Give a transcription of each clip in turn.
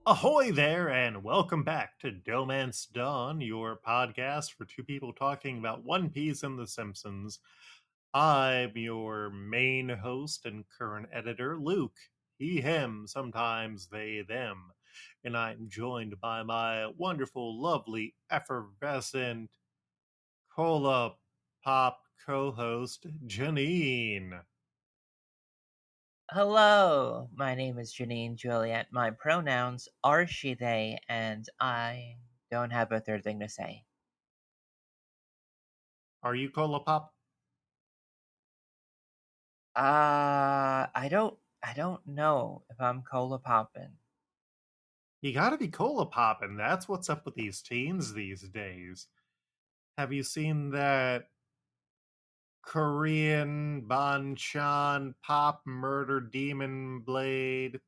Ahoy there, and welcome back to DohMance Dawn, your podcast for two people talking about One Piece and The Simpsons. I'm your main host and current editor, Luke. He, him, sometimes they, them. And I'm joined by my wonderful, lovely, effervescent, cola pop co host, Janine. Hello, my name is Janine Juliet. My pronouns are she, they, and I don't have a third thing to say. Are you cola pop? I don't know if I'm cola poppin'. You gotta be cola poppin'. That's what's up with these teens these days. Have you seen that Korean Banchan Pop Murder Demon Blade?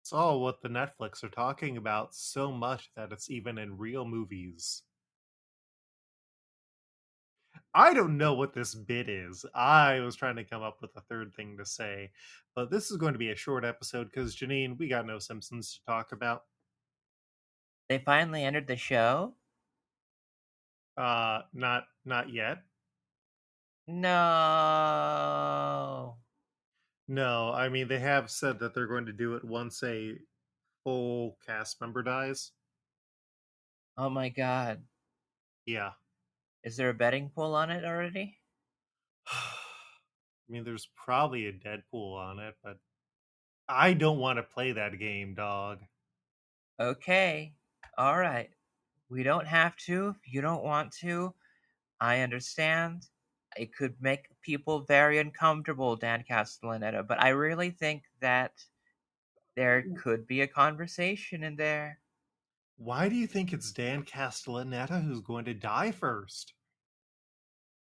It's all what the Netflix are talking about so much that it's even in real movies. I don't know what this bit is. I was trying to come up with a third thing to say, but this is going to be a short episode because Janine, we got no Simpsons to talk about. They finally entered the show? Not yet. No. No, I mean they have said that they're going to do it once a full cast member dies. Oh my god. Yeah. Is there a betting pool on it already? I mean, there's probably a Deadpool on it, but I don't want to play that game, dog. Okay. Alright. We don't have to if you don't want to. I understand. It could make people very uncomfortable, Dan Castellaneta, but I really think that there could be a conversation in there. Why do you think it's Dan Castellaneta who's going to die first?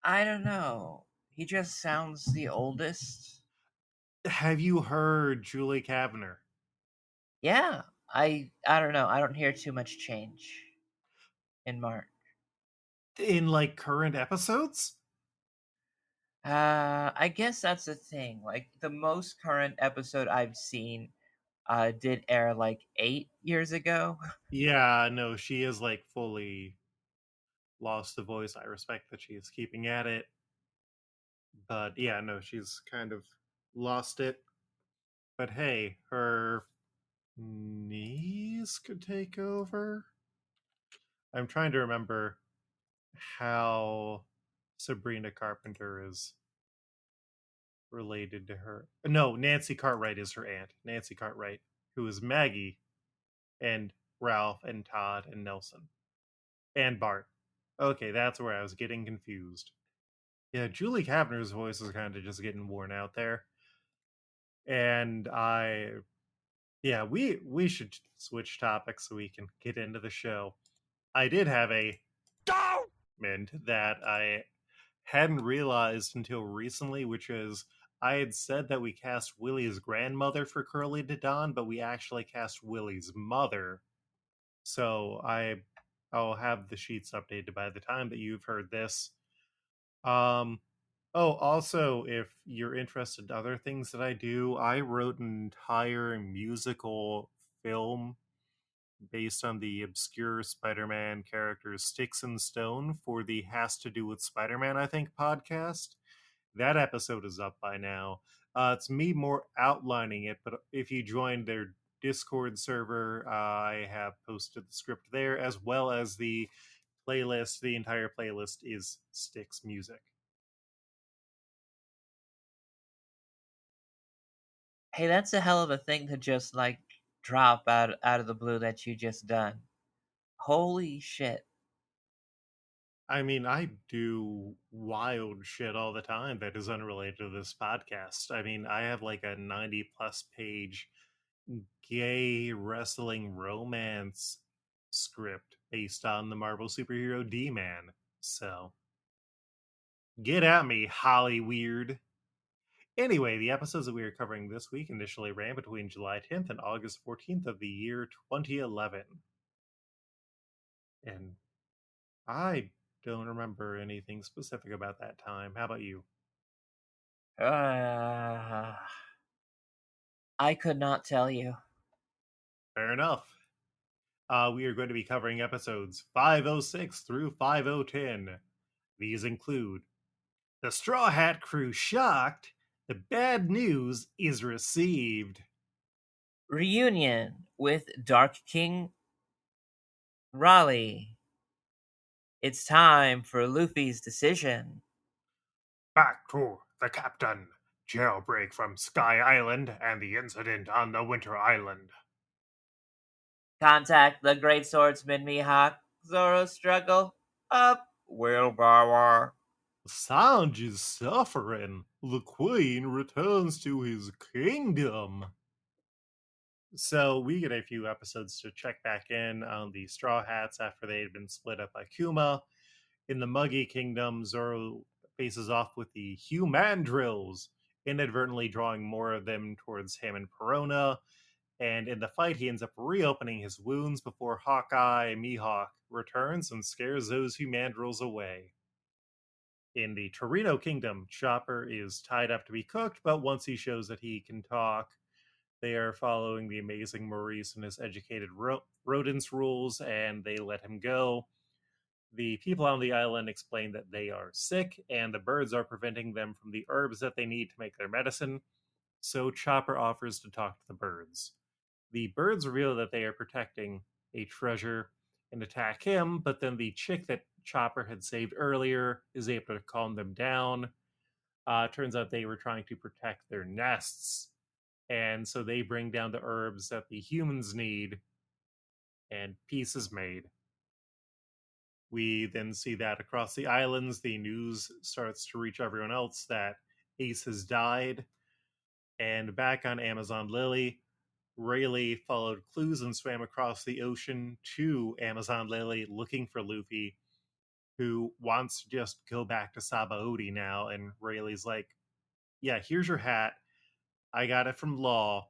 I don't know. He just sounds the oldest. Have you heard Julie Kavner? Yeah, I don't know. I don't hear too much change in Mark. In like current episodes? I guess that's the thing. Like the most current episode I've seen did air like 8 years ago. Yeah, no, she is like fully lost the voice. I respect that she is keeping at it. But yeah, no, she's kind of lost it. But hey, her niece could take over. I'm trying to remember how Sabrina Carpenter is related to her. No, Nancy Cartwright is her aunt. Nancy Cartwright, who is Maggie and Ralph and Todd and Nelson and Bart. Okay, that's where I was getting confused. Yeah, Julie Kavner's voice is kind of just getting worn out there. And yeah, we should switch topics so we can get into the show. I did have a moment that I hadn't realized until recently, which is I had said that we cast Willie's grandmother for Curly to Don, but we actually cast Willie's mother. So I'll have the sheets updated by the time that you've heard this. Um oh, also if you're interested in other things that I do, I wrote an entire musical film based on the obscure Spider-Man characters Sticks and Stone for the Has to Do with Spider-Man, I think, podcast. That episode is up by now. It's me more outlining it, but if you join their Discord server, I have posted the script there as well as the playlist. The entire playlist is Sticks music. Hey, that's a hell of a thing to just like drop out of the blue that you just done. Holy shit. I mean, I do wild shit all the time that is unrelated to this podcast. I mean, I have like a 90 plus page gay wrestling romance script based on the Marvel superhero D-Man. So, get at me, Hollyweird. Anyway, the episodes that we are covering this week initially ran between July 10th and August 14th of the year 2011. And I don't remember anything specific about that time. How about you? I could not tell you. Fair enough. We are going to be covering episodes 506 through 5010. These include the Straw Hat Crew shocked, the bad news is received. Reunion with Dark King Raleigh. It's time for Luffy's decision. Back to the captain. Jailbreak from Sky Island and the incident on the Winter Island. Contact the Great Swordsman Mihawk. Zoro struggle up. Willpower. Sanji's suffering. The Queen returns to his kingdom. So we get a few episodes to check back in on the Straw Hats after they had been split up by Kuma. In the Muggy Kingdom, Zoro faces off with the Humandrills, inadvertently drawing more of them towards him and Perona. And in the fight, he ends up reopening his wounds before Hawkeye Mihawk returns and scares those Humandrills away. In the Torino Kingdom, Chopper is tied up to be cooked, but once he shows that he can talk, they are following the amazing Maurice and his educated rodents rules, and they let him go. The people on the island explain that they are sick, and the birds are preventing them from the herbs that they need to make their medicine. So Chopper offers to talk to the birds. The birds reveal that they are protecting a treasure and attack him, but then the chick that Chopper had saved earlier is able to calm them down. Turns out they were trying to protect their nests, and so they bring down the herbs that the humans need, and peace is made. We then see that across the islands, the news starts to reach everyone else that Ace has died. And back on Amazon Lily, Rayleigh followed clues and swam across the ocean to Amazon Lily looking for Luffy, who wants to just go back to Sabaody now. And Rayleigh's like, yeah, here's your hat. I got it from Law.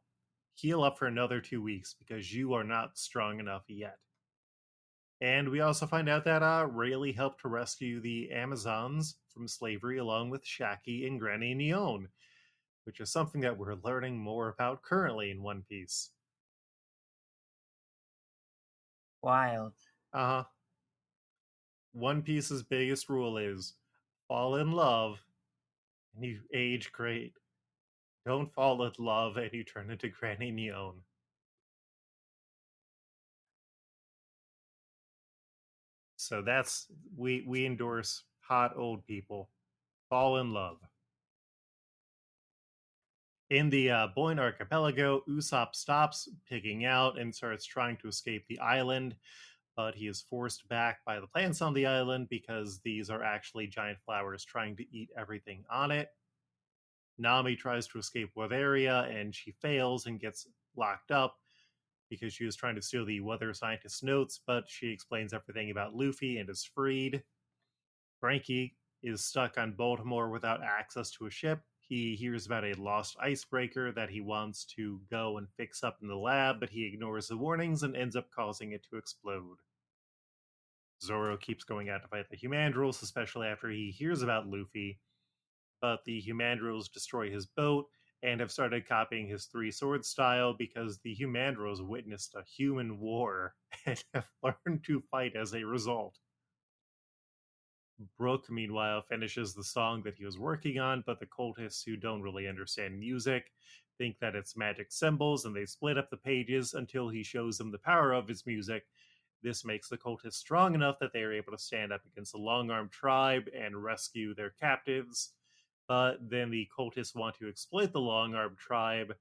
Heal up for another 2 weeks because you are not strong enough yet. And we also find out that Rayleigh helped to rescue the Amazons from slavery along with Shaki and Granny Neon, which is something that we're learning more about currently in One Piece. Wild. Uh huh. One Piece's biggest rule is fall in love and you age great. Don't fall in love and you turn into Granny Neon. So that's we endorse hot old people. Fall in love. In the Boyne Archipelago, Usopp stops picking out and starts trying to escape the island, but he is forced back by the plants on the island because these are actually giant flowers trying to eat everything on it. Nami tries to escape Weatheria and she fails and gets locked up because she was trying to steal the weather scientist's notes, but she explains everything about Luffy and is freed. Frankie is stuck on Baltimore without access to a ship. He hears about a lost icebreaker that he wants to go and fix up in the lab, but he ignores the warnings and ends up causing it to explode. Zoro keeps going out to fight the Humandrels, especially after he hears about Luffy, but the Humandrels destroy his boat and have started copying his three sword style because the Humandrels witnessed a human war and have learned to fight as a result. Brook, meanwhile, finishes the song that he was working on, but the cultists who don't really understand music think that it's magic symbols and they split up the pages until he shows them the power of his music. This makes the cultists strong enough that they are able to stand up against the Long Arm tribe and rescue their captives. But then the cultists want to exploit the Long Arm tribe.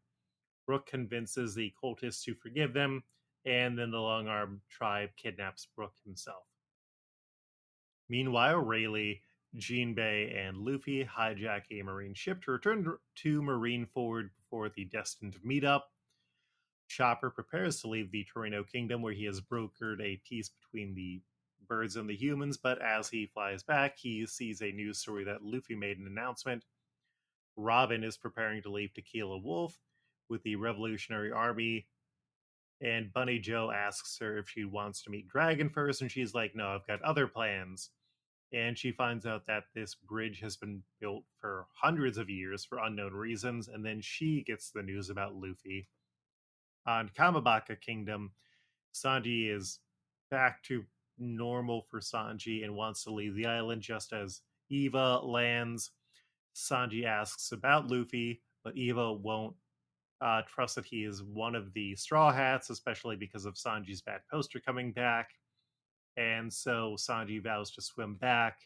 Brook convinces the cultists to forgive them, and then the Long Arm tribe kidnaps Brook himself. Meanwhile, Rayleigh, Jinbei, and Luffy hijack a marine ship to return to Marineford before the destined meetup. Chopper prepares to leave the Torino Kingdom, where he has brokered a peace between the birds and the humans, but as he flies back, he sees a news story that Luffy made an announcement. Robin is preparing to leave Tequila Wolf with the Revolutionary Army, and Bunny Joe asks her if she wants to meet Dragon first, and she's like, no, I've got other plans. and she finds out that this bridge has been built for hundreds of years for unknown reasons, and then she gets the news about Luffy. On Kamabaka Kingdom, Sanji is back to normal for Sanji and wants to leave the island just as Eva lands. Sanji asks about Luffy, but Eva won't trust that he is one of the Straw Hats, especially because of Sanji's bad poster coming back. And so Sanji vows to swim back,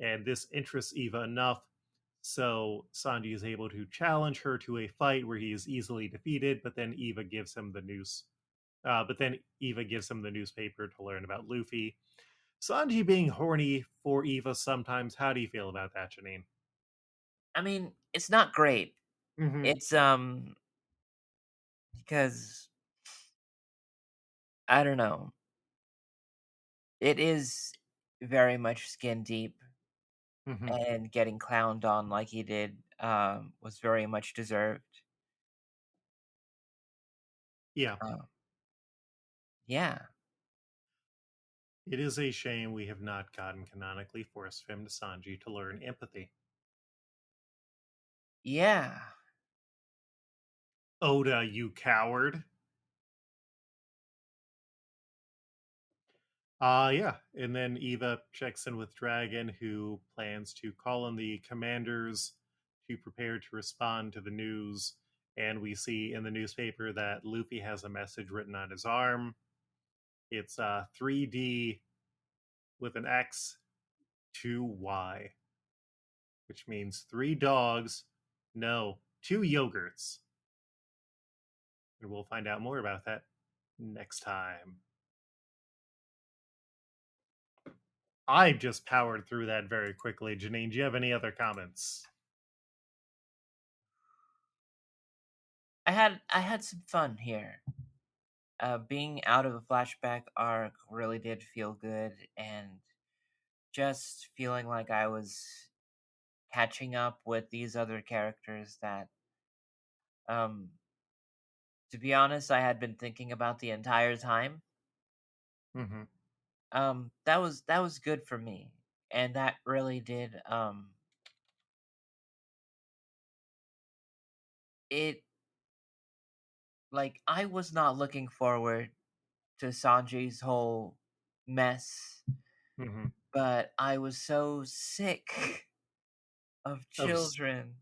and this interests Eva enough. So Sanji is able to challenge her to a fight where he is easily defeated, but then Eva gives him the news. But then Eva gives him the newspaper to learn about Luffy. Sanji being horny for Eva sometimes. How do you feel about that, Janine? I mean, it's not great. Mm-hmm. It's because I don't know. It is very much skin deep, Mm-hmm. and getting clowned on like he did was very much deserved. Yeah. Uh, yeah, It is a shame we have not gotten canonically force femme to Sanji to learn empathy. yeah. Oda, you coward. Yeah. And then Eva checks in with Dragon, who plans to call on the commanders to prepare to respond to the news. And we see in the newspaper that Luffy has a message written on his arm. It's 3D with an X, 2Y, which means 3 dogs, no, 2 yogurts. And we'll find out more about that next time. I just powered through that very quickly. Janine, do you have any other comments? I had some fun here. Being out of a flashback arc really did feel good, and just feeling like I was catching up with these other characters that, um, to be honest, I had been thinking about the entire time. Mm-hmm. That was good for me, and that really did it. Like, I was not looking forward to Sanji's whole mess, Mm-hmm. but I was so sick of Of children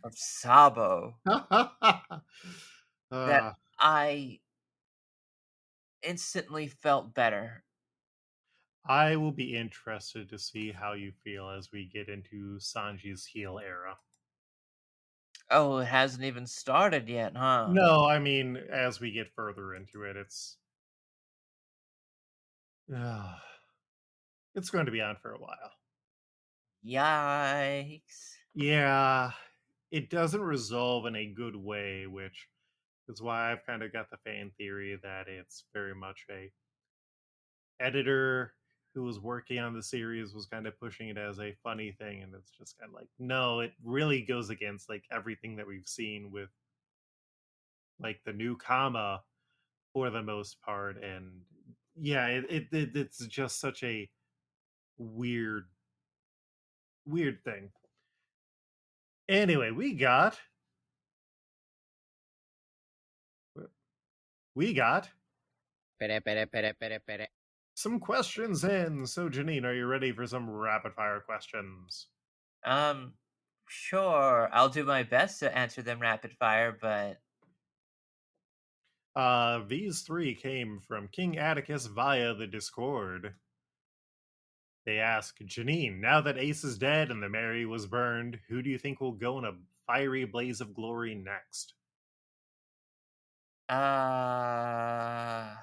of Sabo that uh, I instantly felt better. I will be interested to see how you feel as we get into Sanji's heel era. Oh, it hasn't even started yet, huh? No, I mean as we get further into it, uh, it's going to be on for a while. Yikes. Yeah, it doesn't resolve in a good way, which is why I've kind of got the fan theory that it's very much a editor who was working on the series was kind of pushing it as a funny thing, and it's just kind of like, no, it really goes against like everything that we've seen with like the new comma for the most part. And yeah, it's just such a weird weird thing. Anyway, we got Pere, pere, pere, pere, pere. some questions in. So Janine, are you ready for some rapid fire questions? Um, sure. I'll do my best to answer them rapid fire, but These three came from King Atticus via the Discord. They ask, Janine, now that Ace is dead and the Mary was burned, who do you think will go in a fiery blaze of glory next? uh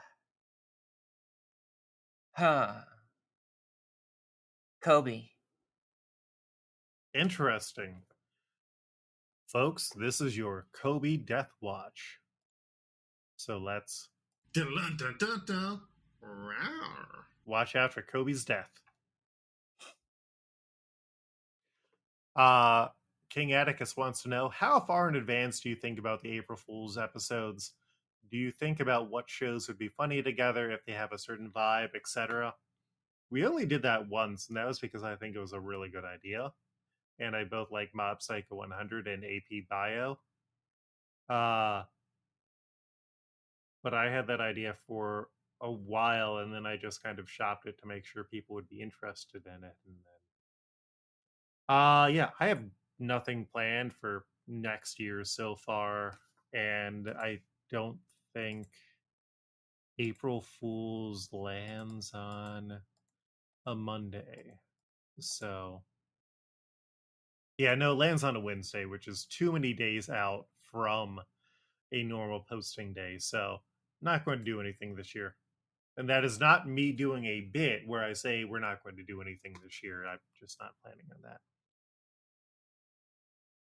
huh. Kobe. Interesting. Folks, this is your Kobe Death Watch. So let's watch out for Kobe's death. Uh, King Atticus wants to know, how far in advance do you think about the April Fool's episodes? Do you think about what shows would be funny together if they have a certain vibe, etc.? We only did that once, and that was because I think it was a really good idea. And I both like Mob Psycho 100 and AP Bio. Uh, but I had that idea for a while, and then I just kind of shopped it to make sure people would be interested in it. And then, yeah, I have nothing planned for next year so far, and I don't think April Fool's lands on a Monday. So, yeah, no, it lands on a Wednesday, which is too many days out from a normal posting day. So, not going to do anything this year. And that is not me doing a bit where I say we're not going to do anything this year. I'm just not planning on that.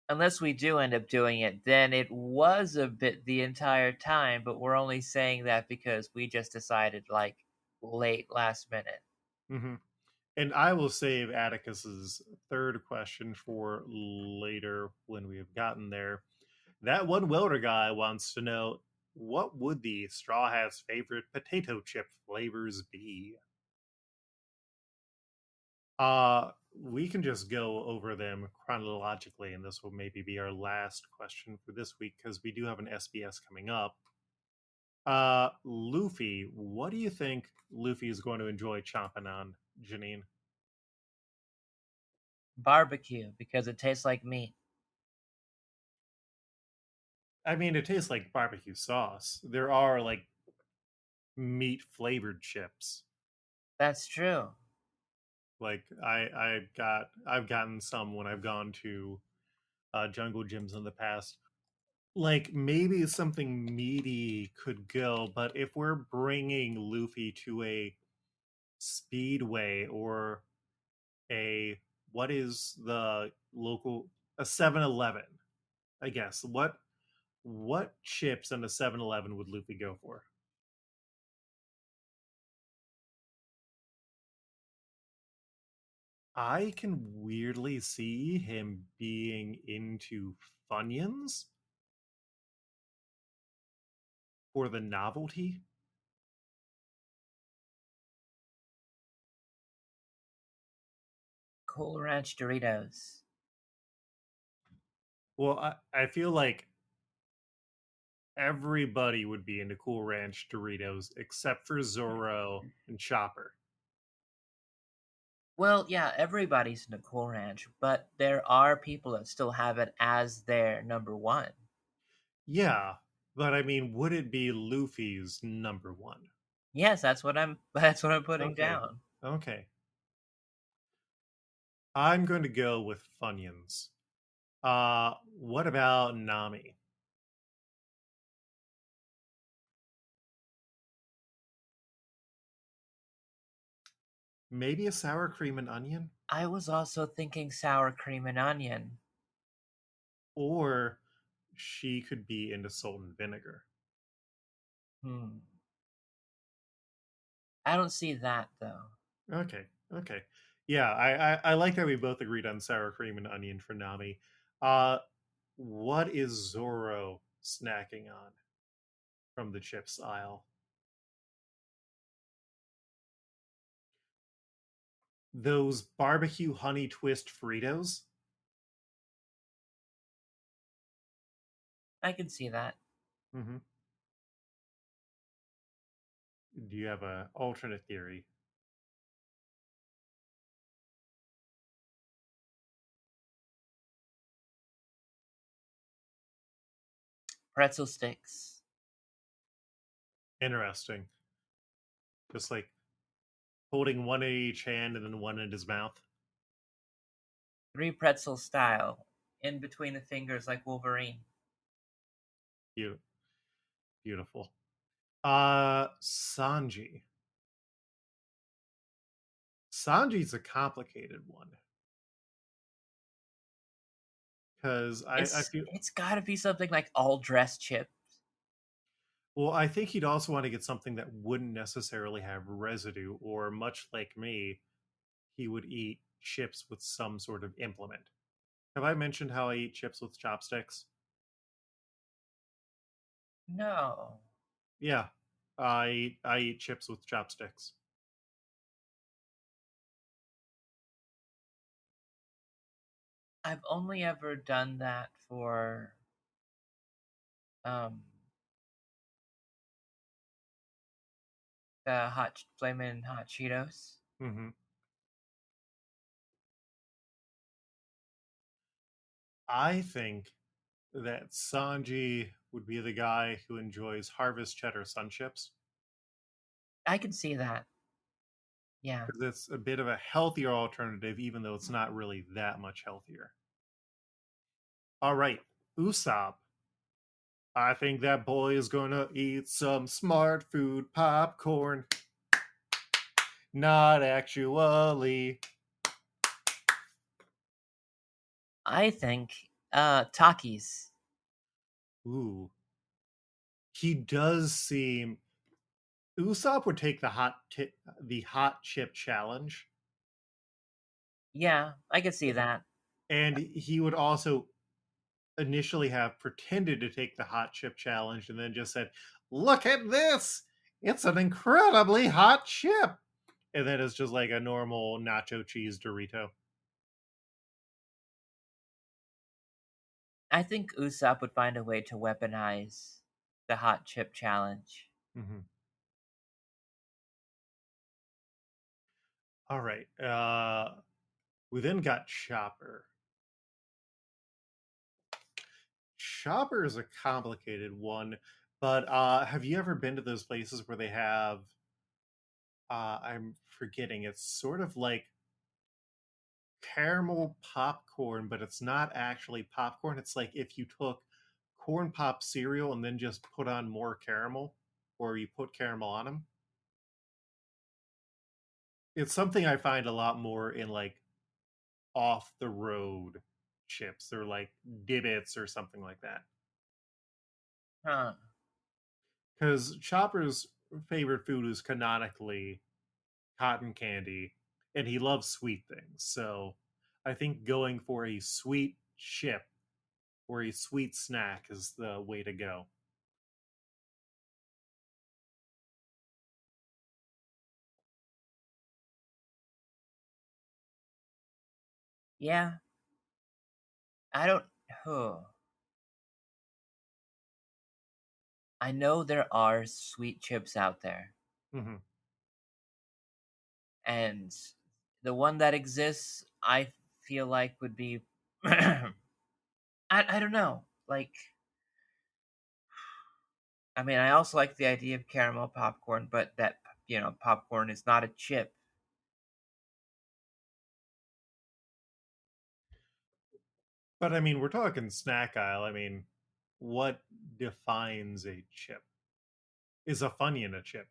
Unless we do end up doing it, then it was a bit the entire time, but we're only saying that because we just decided, like, late last minute. Hmm. And I will save Atticus's third question for later when we have gotten there. That one welder guy wants to know, what would the Straw Hat's favorite potato chip flavors be? We can just go over them chronologically, and this will maybe be our last question for this week because we do have an SBS coming up. Luffy, what do you think Luffy is going to enjoy chomping on, Janine? Barbecue, because it tastes like meat. I mean, it tastes like barbecue sauce. There are like meat flavored chips. That's true. Like I've gotten some when I've gone to jungle gyms in the past. Like maybe something meaty could go, but if we're bringing Luffy to a speedway or a what is the local a 7-Eleven, I guess. What chips in a 7-Eleven would Luffy go for? I can weirdly see him being into Funyuns for the novelty. Cool Ranch Doritos. Well, I feel like everybody would be into Cool Ranch Doritos except for Zoro and Chopper. Well, yeah, everybody's into Cool Ranch, but there are people that still have it as their number one. Yeah, but I mean, would it be Luffy's number one? Yes, that's what I'm putting Okay, down. okay. I'm going to go with Funyuns. What about Nami? Maybe a sour cream and onion? I was also thinking sour cream and onion. Or she could be into salt and vinegar. Hmm. I don't see that though. Okay, okay. Yeah, I like that we both agreed on sour cream and onion for Nami. Uh, what is Zoro snacking on from the chips aisle? Those barbecue honey twist Fritos? I can see that. Mm-hmm. Do you have a alternate theory? Pretzel sticks. Interesting. Just like holding one in each hand and then one in his mouth. 3 pretzel style. In between the fingers like Wolverine. Beautiful. Beautiful. Sanji. Sanji's a complicated one because I feel It's gotta be something like all dress chips. well. I think he'd also want to get something that wouldn't necessarily have residue, or much like me, he would eat chips with some sort of implement. Have I mentioned how I eat chips with chopsticks? No. Yeah, I eat chips with chopsticks. I've only ever done that for um the flamin' hot Cheetos. Hmm. I think that Sanji would be the guy who enjoys Harvest Cheddar Sun Chips I can see that. Yeah. because it's a bit of a healthier alternative, even though it's not really that much healthier. All right, Usopp. I think that boy is gonna eat some smart food popcorn. Not actually. I think Takis. Ooh. He does seem Usopp would take the hot chip challenge, Yeah, I can see that. and he would also initially have pretended to take the hot chip challenge and then just said, "Look at this! It's an incredibly hot chip." And then it's just like a normal nacho cheese Dorito. I think Usopp would find a way to weaponize the hot chip challenge. Mm-hmm. All right. We then got Chopper. Chopper is a complicated one, but have you ever been to those places where they have? I'm forgetting. It's sort of like caramel popcorn, but it's not actually popcorn. It's like if you took corn pop cereal and then just put on more caramel, or you put caramel on them. It's something I find a lot more in like off the road chips or like divots or something like that. Huh. Because Chopper's favorite food is canonically cotton candy, and he loves sweet things. So I think going for a sweet chip or a sweet snack is the way to go. Yeah, I don't. Huh. I know there are sweet chips out there, Mm-hmm. and the one that exists, I feel like would be. I don't know. Like, I mean, I also like the idea of caramel popcorn, but that popcorn is not a chip. But I mean, we're talking snack aisle. I mean, what defines a chip? Is a Funyun a chip?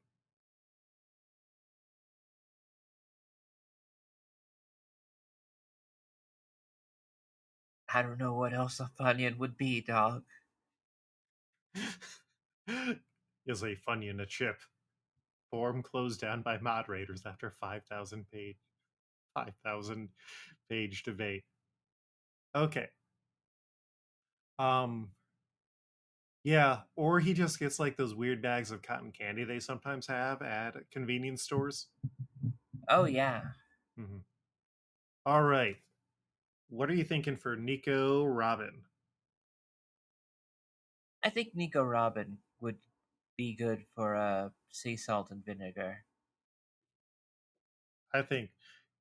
I don't know what else a Funyun would be, dog. Is a Funyun a chip? Forum closed down by moderators after 5,000 page debate. Okay. Um yeah, or he just gets like those weird bags of cotton candy they sometimes have at convenience stores. Oh yeah, Mm-hmm. All right. What are you thinking for Nico Robin? I think Nico Robin would be good for sea salt and vinegar. I think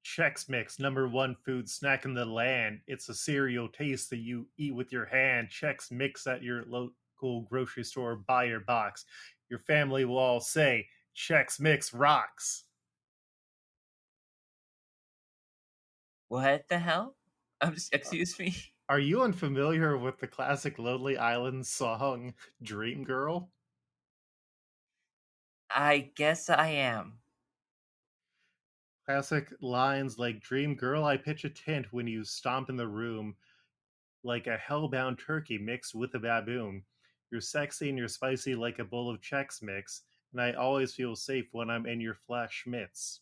Chex Mix, number one food snack in the land. It's a cereal taste that you eat with your hand. Chex Mix at your local grocery store. Buy your box. Your family will all say, Chex Mix rocks. What the hell? Excuse me. Are you unfamiliar with the classic Lonely Island song Dream Girl? I guess I am. Classic lines like Dream Girl, I pitch a tent when you stomp in the room like a hellbound turkey mixed with a baboon. You're sexy and you're spicy like a bowl of Chex Mix, and I always feel safe when I'm in your flash mitts.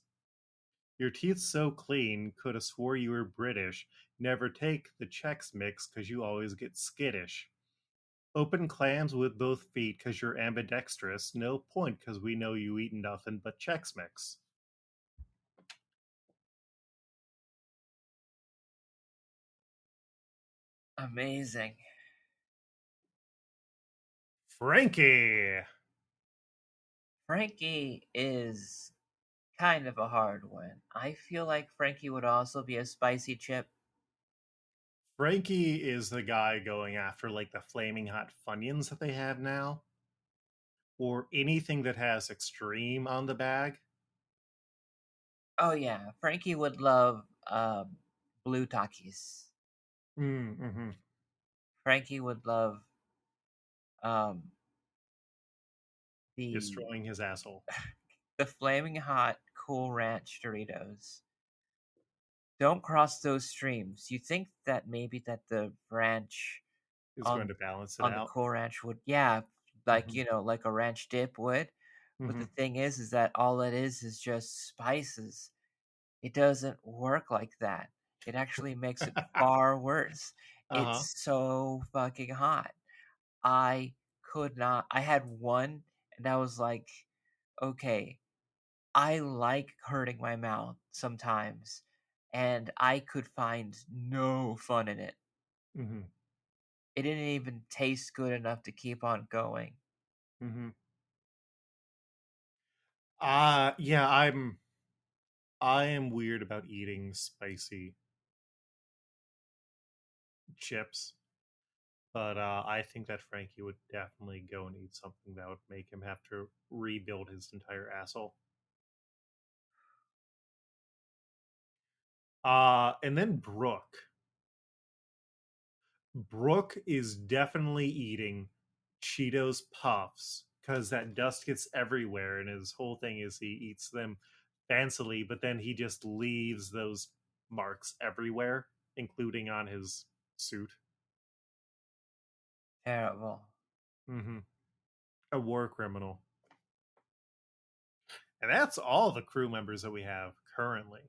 Your teeth so clean, coulda swore you were British. Never take the Chex Mix 'cause you always get skittish. Open clams with both feet 'cause you're ambidextrous. No point 'cause we know you eat nothing but Chex Mix. Amazing. Frankie. Frankie is kind of a hard one. I feel like Frankie would also be a spicy chip. Frankie is the guy going after like the flaming hot Funyuns that they have now, or anything that has extreme on the bag. Oh yeah, Frankie would love blue Takis. Mm-hmm. Frankie would love um the Destroying his asshole the flaming hot Cool Ranch Doritos. Don't cross those streams. You think that maybe that the ranch is going on to balance it on the out. Cool Ranch would, yeah, like Mm-hmm. like a ranch dip would. But Mm-hmm. the thing is that all it is just spices. It doesn't work like that. It actually makes it far worse. Uh-huh. It's so fucking hot. I could not. I had one, and I was like, okay, I like hurting my mouth sometimes, and I could find no fun in it. Mm-hmm. It didn't even taste good enough to keep on going. Mm-hmm. Yeah, I am weird about eating spicy chips, but I think that Frankie would definitely go and eat something that would make him have to rebuild his entire asshole. And then Brooke. Brooke is definitely eating Cheetos Puffs because that dust gets everywhere, and his whole thing is he eats them fancily, but then he just leaves those marks everywhere, including on his suit. Terrible. Mm-hmm. A war criminal. And that's all the crew members that we have currently.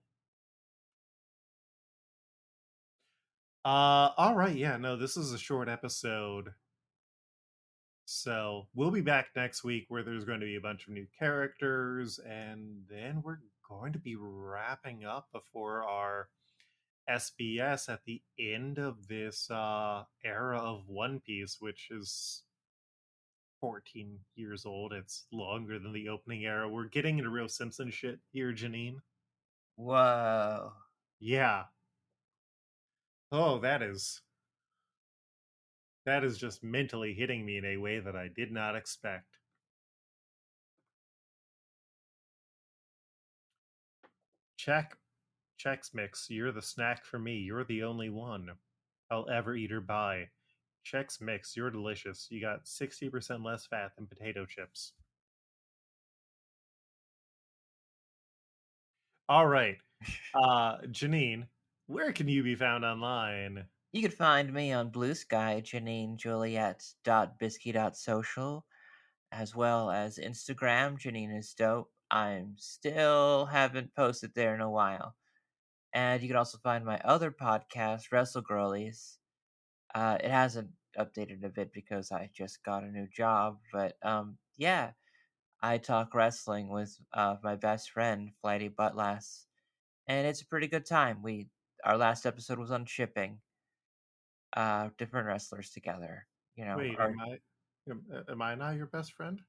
All right, yeah, no, this is a short episode. So we'll be back next week where there's going to be a bunch of new characters, and then we're going to be wrapping up before our SBS at the end of this era of One Piece, which is 14 years old. It's longer than the opening era. We're getting into real Simpson shit here, Janine. Whoa. Yeah. Oh, that is just mentally hitting me in a way that I did not expect. Check. Chex Mix, you're the snack for me. You're the only one I'll ever eat or buy. Chex Mix, you're delicious. You got 60% less fat than potato chips. All right. Janine, where can you be found online? You can find me on Blue Sky, Janine Juliet.bisky.social, as well as Instagram, Janine is dope. I'm still haven't posted there in a while. And you can also find my other podcast, Wrestle Girlies. It hasn't updated a bit because I just got a new job, but yeah, I talk wrestling with my best friend, Flighty Buttlass, and it's a pretty good time. Our last episode was on shipping, different wrestlers together. You know, Wait, our am I not your best friend?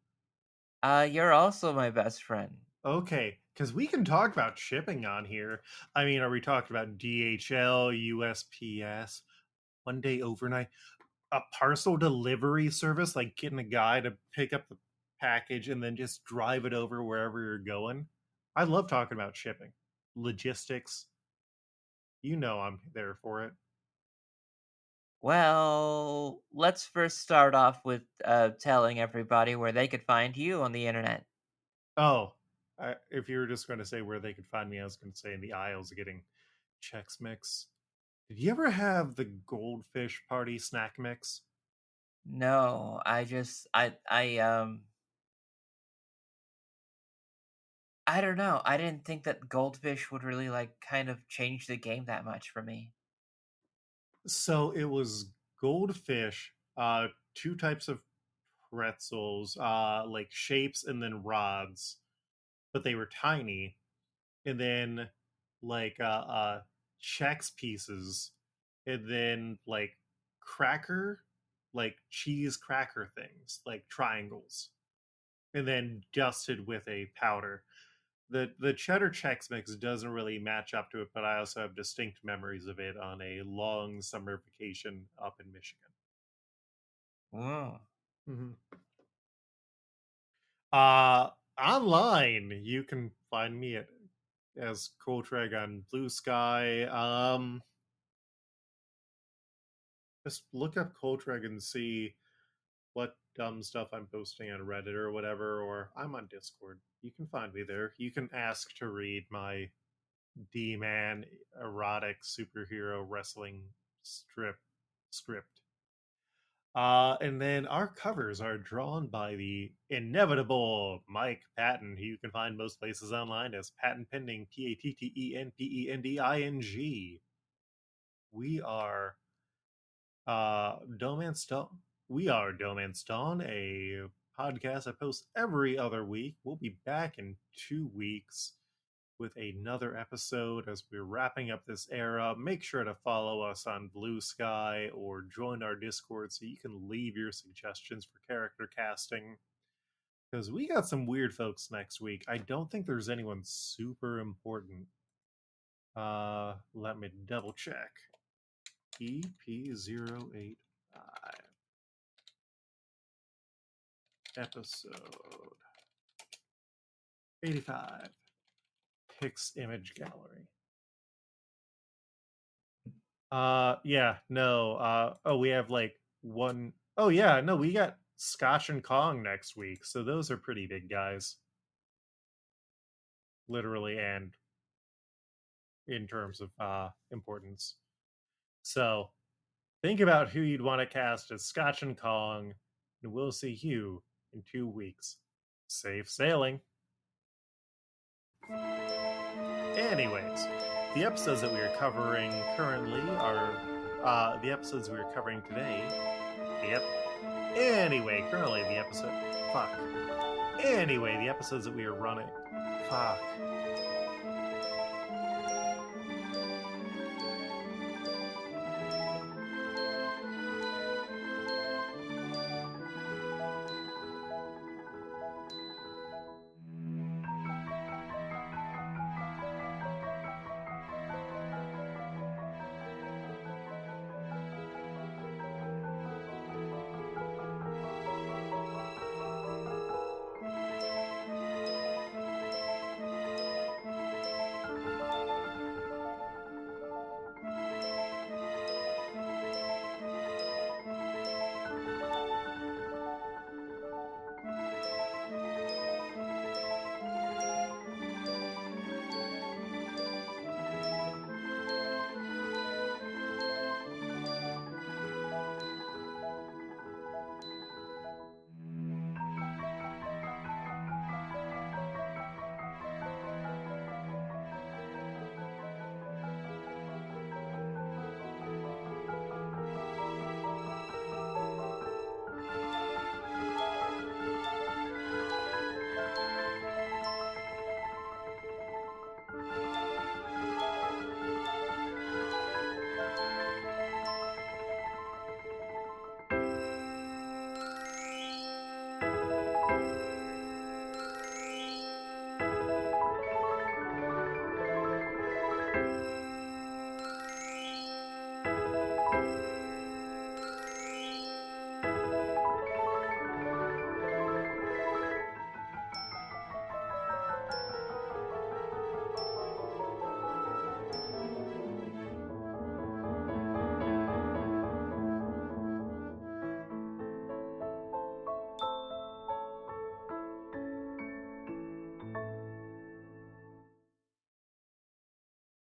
you're also my best friend. Okay, because we can talk about shipping on here. I mean, are we talking about DHL, USPS, one day overnight? A parcel delivery service, like getting a guy to pick up the package and then just drive it over wherever you're going. I love talking about shipping, logistics. You know I'm there for it. Well, let's first start off with telling everybody where they could find you on the internet. Oh, if you were just going to say where they could find me, I was going to say in the aisles getting Chex Mix. Did you ever have the Goldfish Party snack mix? No, I don't know. I didn't think that Goldfish would really like kind of change the game that much for me. So it was Goldfish, two types of pretzels, like shapes and then rods, but they were tiny, and then like Chex pieces, and then like cracker, like cheese cracker things, like triangles, and then dusted with a powder. The cheddar Chex Mix doesn't really match up to it, but I also have distinct memories of it on a long summer vacation up in Michigan. Whoa. Mm-hmm. Online, you can find me as Coltreg on Blue Sky. Just look up Coltreg and see what dumb stuff I'm posting on Reddit or whatever, or I'm on Discord. You can find me there. You can ask to read my D-Man erotic superhero wrestling script. And then our covers are drawn by the inevitable Mike Patten, who you can find most places online as Patten Pending, PattenPending. We are DohMance Dawn. We are DohMance Dawn, a podcast I post every other week. We'll be back in 2 weeks with another episode as we're wrapping up this era. Make sure to follow us on Blue Sky or join our Discord so you can leave your suggestions for character casting. Because we got some weird folks next week. I don't think there's anyone super important. Let me double check. EP085. Episode 85. Pix image gallery. Yeah, no. Oh, we have like one. Oh, yeah, no, we got Scotch and Kong next week. So those are pretty big guys. Literally and in terms of importance. So think about who you'd want to cast as Scotch and Kong, and we'll see you in 2 weeks. Safe sailing. Anyways, the episodes that we are covering currently are the episodes we are covering today. Yep. Anyway, currently the episode. Fuck. Anyway, the episodes that we are running. Fuck.